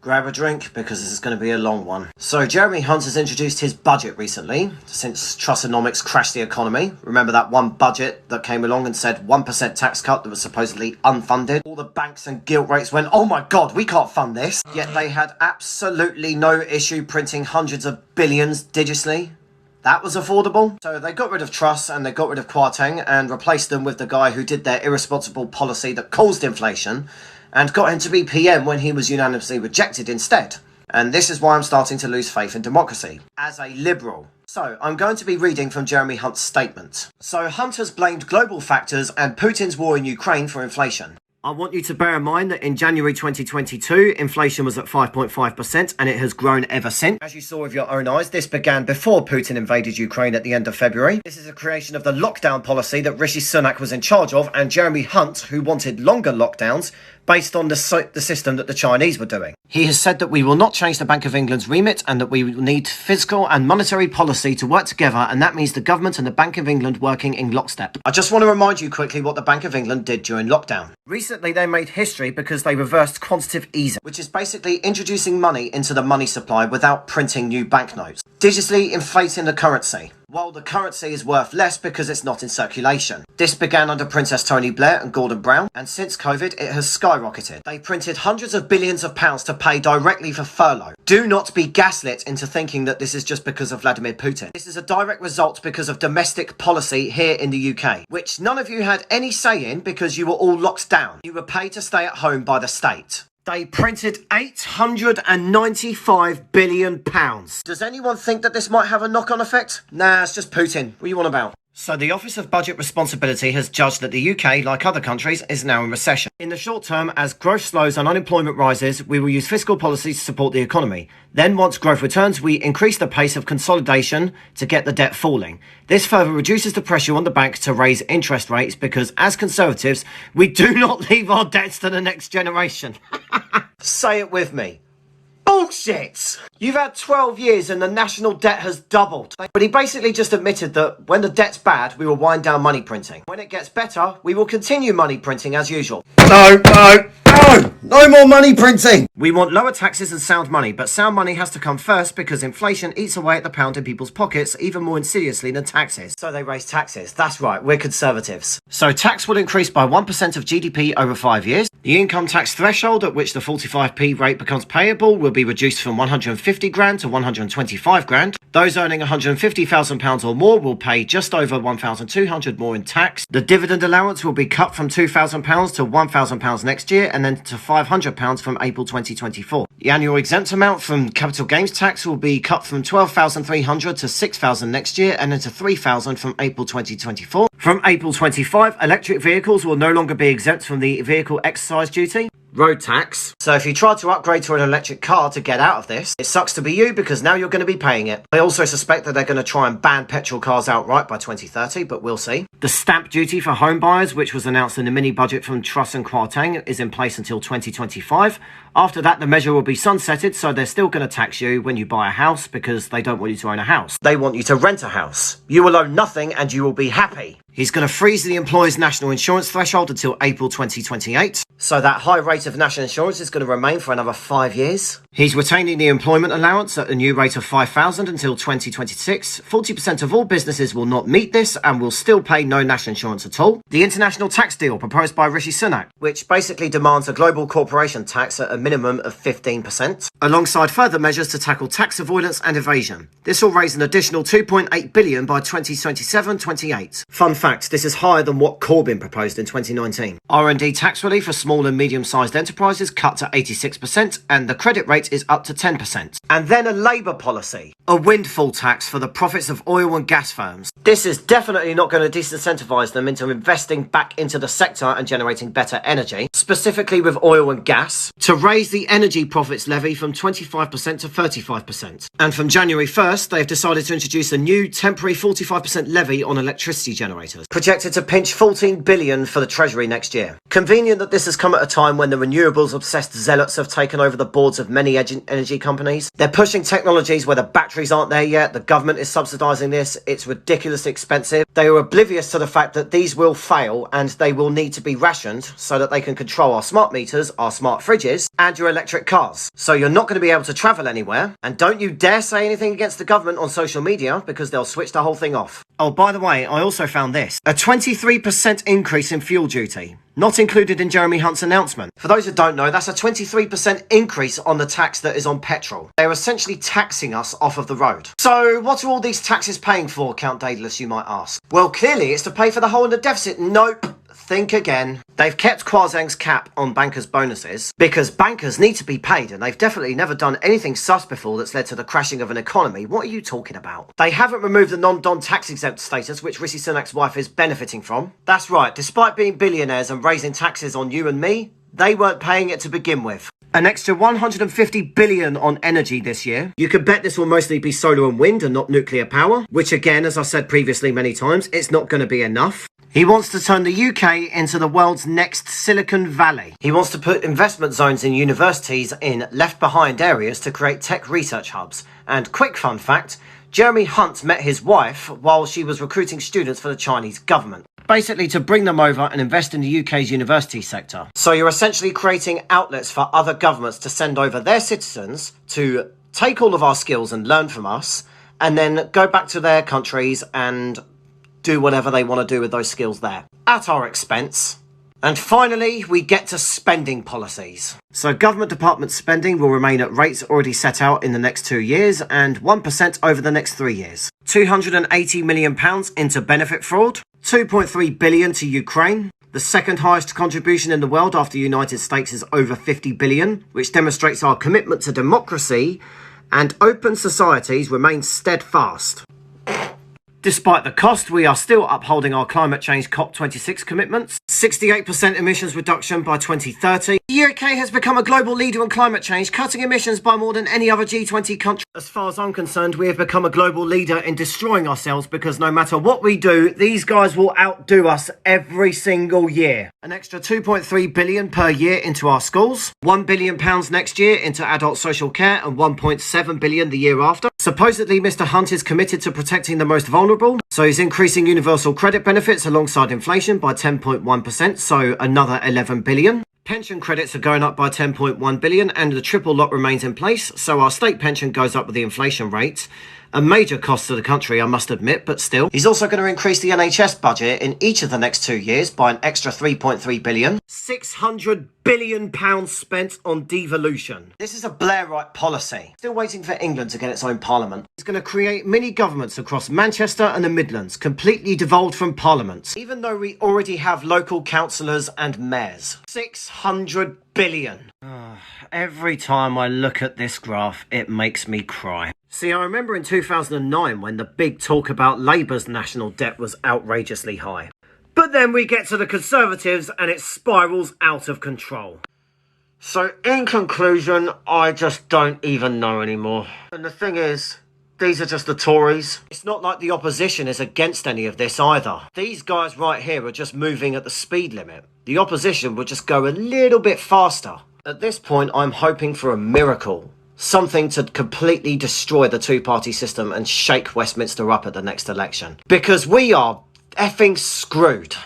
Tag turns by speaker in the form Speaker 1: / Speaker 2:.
Speaker 1: Grab a drink because this is going to be a long one. So Jeremy Hunt has introduced his budget recently since Trussonomics crashed the economy. Remember that one budget that came along and said 1% tax cut that was supposedly unfunded? All the banks and gilt rates went, oh my god, we can't fund this. Yet they had absolutely no issue printing hundreds of billions digitally. That was affordable. So they got rid of Truss and they got rid of Kwarteng and replaced them with the guy who did their irresponsible policy that caused inflation and got him to be PM when he was unanimously rejected instead. And this is why I'm starting to lose faith in democracy, as a liberal. So, I'm going to be reading from Jeremy Hunt's statement. So, Hunt has blamed global factors and Putin's war in Ukraine for inflation. I want you to bear in mind that in January 2022, inflation was at 5.5% and it has grown ever since. As you saw with your own eyes, this began before Putin invaded Ukraine at the end of February. This is a creation of the lockdown policy that Rishi Sunak was in charge of and Jeremy Hunt, who wanted longer lockdowns, based on the system that the Chinese were doing. He has said that we will not change the Bank of England's remit and that we need fiscal and monetary policy to work together, and that means the government and the Bank of England working in lockstep. I just want to remind you quickly what the Bank of England did during lockdown. Recently they made history because they reversed quantitative easing, which is basically introducing money into the money supply without printing new banknotes, digitally inflating the currency, while the currency is worth less because it's not in circulation. This began under Princess Tony Blair and Gordon Brown, and since COVID it has skyrocketed. They printed hundreds of billions of pounds to pay directly for furlough. Do not be gaslit into thinking that this is just because of Vladimir Putin. This is a direct result because of domestic policy here in the UK, which none of you had any say in because you were all locked down. You were paid to stay at home by the state. They printed £895 billion. Does anyone think that this might have a knock-on effect? Nah, it's just Putin. What are you on about? So the Office of Budget Responsibility has judged that the UK, like other countries, is now in recession. In the short term, as growth slows and unemployment rises, we will use fiscal policies to support the economy. Then once growth returns, we increase the pace of consolidation to get the debt falling. This further reduces the pressure on the bank to raise interest rates because as Conservatives, we do not leave our debts to the next generation. Say it with me. Bullshit! You've had 12 years and the national debt has doubled. But he basically just admitted that when the debt's bad, we will wind down money printing. When it gets better, we will continue money printing as usual. No more money printing! We want lower taxes and sound money, but sound money has to come first because inflation eats away at the pound in people's pockets even more insidiously than taxes. So they raise taxes. That's right, we're Conservatives. So tax will increase by 1% of GDP over 5 years. The income tax threshold at which the 45p rate becomes payable will be reduced from 150 grand to 125 grand. Those earning £150,000 or more will pay just over £1,200 more in tax. The dividend allowance will be cut from £2,000 to £1,000 next year and then to £500 from April 2024. The annual exempt amount from capital gains tax will be cut from £12,300 to £6,000 next year and then to £3,000 from April 2024. From April 25, electric vehicles will no longer be exempt from the vehicle exercise duty. Road tax. So if you try to upgrade to an electric car to get out of this, it sucks to be you because now you're going to be paying it. I also suspect that they're going to try and ban petrol cars outright by 2030, but we'll see. The stamp duty for home buyers, which was announced in the mini budget from Truss and Kwarteng, is in place until 2025. After that, the measure will be sunsetted, so they're still going to tax you when you buy a house because they don't want you to own a house. They want you to rent a house. You will own nothing and you will be happy. He's going to freeze the employer's national insurance threshold until April 2028. So that high rate of national insurance is going to remain for another 5 years. He's retaining the employment allowance at a new rate of $5,000 until 2026. 40% of all businesses will not meet this and will still pay no national insurance at all. The international tax deal proposed by Rishi Sunak, which basically demands a global corporation tax at a minimum of 15%, alongside further measures to tackle tax avoidance and evasion. This will raise an additional $2.8 billion by 2027-28. Fun fact, this is higher than what Corbyn proposed in 2019. R&D tax relief for small and medium-sized enterprises cut to 86%, and the credit rate is up to 10%. And then a Labour policy, a windfall tax for the profits of oil and gas firms. This is definitely not going to disincentivise them into investing back into the sector and generating better energy, specifically with oil and gas, to raise the energy profits levy from 25% to 35%. And from January 1st, they've decided to introduce a new temporary 45% levy on electricity generators, projected to pinch $14 billion for the Treasury next year. Convenient that this has come at a time when the renewables-obsessed zealots have taken over the boards of many many energy companies. They're pushing technologies where the batteries aren't there yet. The government is subsidising this. It's ridiculously expensive. They are oblivious to the fact that these will fail and they will need to be rationed so that they can control our smart meters, our smart fridges, and your electric cars. So you're not going to be able to travel anywhere. And don't you dare say anything against the government on social media because they'll switch the whole thing off. Oh, by the way, I also found this. A 23% increase in fuel duty. Not included in Jeremy Hunt's announcement. For those who don't know, that's a 23% increase on the tax that is on petrol. They're essentially taxing us off of the road. So what are all these taxes paying for, Count Daedalus, you might ask? Well, clearly it's to pay for the hole in the deficit. Nope. Think again. They've kept Kwasang's cap on bankers' bonuses because bankers need to be paid, and they've definitely never done anything sus before that's led to the crashing of an economy. What are you talking about? They haven't removed the non-don tax-exempt status, which Rishi Sunak's wife is benefiting from. That's right, despite being billionaires and raising taxes on you and me, they weren't paying it to begin with. An extra 150 billion on energy this year. You could bet this will mostly be solar and wind and not nuclear power, which again, as I said previously many times, it's not going to be enough. He wants to turn the UK into the world's next Silicon Valley. He wants to put investment zones in universities in left-behind areas to create tech research hubs. And quick fun fact, Jeremy Hunt met his wife while she was recruiting students for the Chinese government. Basically to bring them over and invest in the UK's university sector. So you're essentially creating outlets for other governments to send over their citizens to take all of our skills and learn from us, and then go back to their countries and do whatever they want to do with those skills there, at our expense. And finally, we get to spending policies. So government department spending will remain at rates already set out in the next 2 years and 1% over the next 3 years. £280 million into benefit fraud, 2.3 billion to Ukraine. The second highest contribution in the world after the United States is over 50 billion, which demonstrates our commitment to democracy and open societies remain steadfast. Despite the cost, we are still upholding our climate change COP26 commitments. 68% emissions reduction by 2030. The UK has become a global leader in climate change, cutting emissions by more than any other G20 country. As far as I'm concerned, we have become a global leader in destroying ourselves because no matter what we do, these guys will outdo us every single year. An extra 2.3 billion per year into our schools, £1 billion next year into adult social care and 1.7 billion the year after. Supposedly, Mr. Hunt is committed to protecting the most vulnerable, so he's increasing universal credit benefits alongside inflation by 10.1%, so another 11 billion. Pension credits are going up by 10.1 billion and the triple lot remains in place, so our state pension goes up with the inflation rate. A major cost to the country, I must admit, but still. He's also going to increase the NHS budget in each of the next 2 years by an extra 3.3 billion. £600 billion spent on devolution. This is a Blairite policy. Still waiting for England to get its own parliament. It's going to create mini governments across Manchester and the Midlands, completely devolved from parliament. Even though we already have local councillors and mayors. 600 billion. Every time I look at this graph, it makes me cry. See, I remember in 2009 when the big talk about Labour's national debt was outrageously high. But then we get to the Conservatives and it spirals out of control. So in conclusion, I just don't even know anymore. And the thing is, these are just the Tories. It's not like the opposition is against any of this either. These guys right here are just moving at the speed limit. The opposition would just go a little bit faster. At this point, I'm hoping for a miracle. Something to completely destroy the two-party system and shake Westminster up at the next election. Because we are effing screwed.